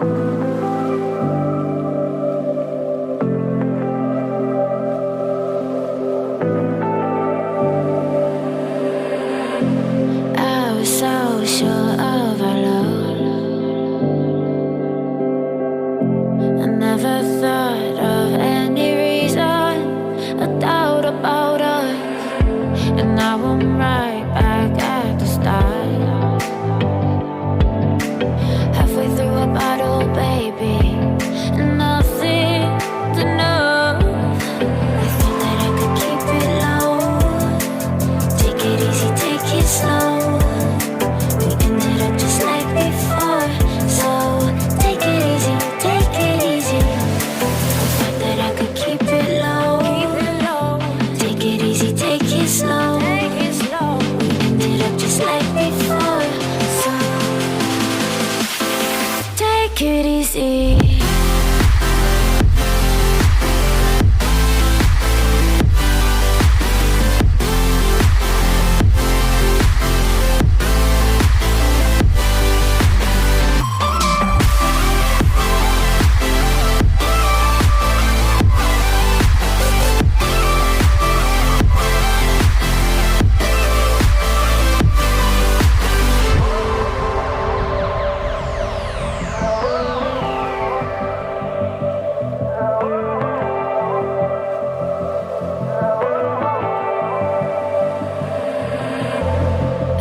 I was so sure of our love. I never thought of any reason, a doubt about us. And now I'm right back at the start. Halfway through a bottle, baby, and nothing's enough. I thought that I could keep it low. Take it easy, take it slow. We ended up just like before. So take it easy, take it easy. I thought that I could keep it low. Take it easy, take it slow. We ended up just like before. So take it easy.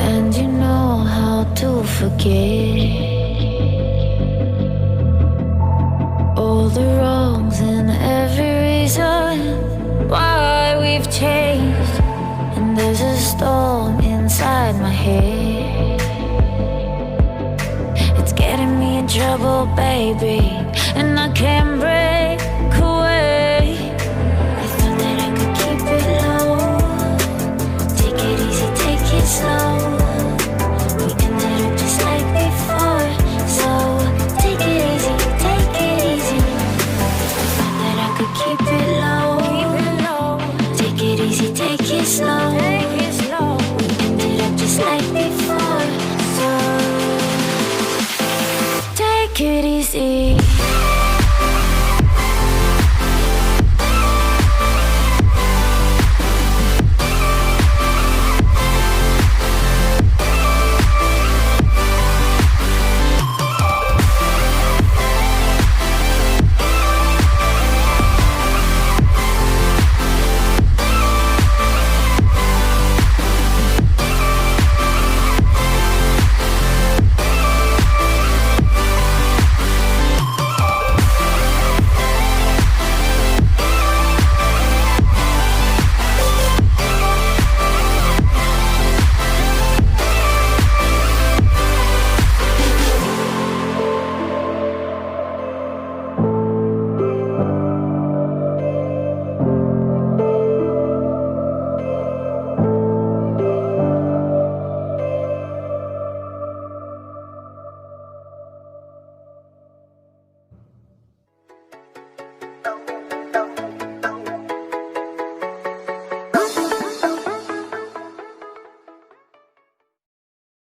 And you know how to forget all the wrongs and every reason why we've changed. And there's a storm inside my head. It's getting me in trouble, baby, and I can't break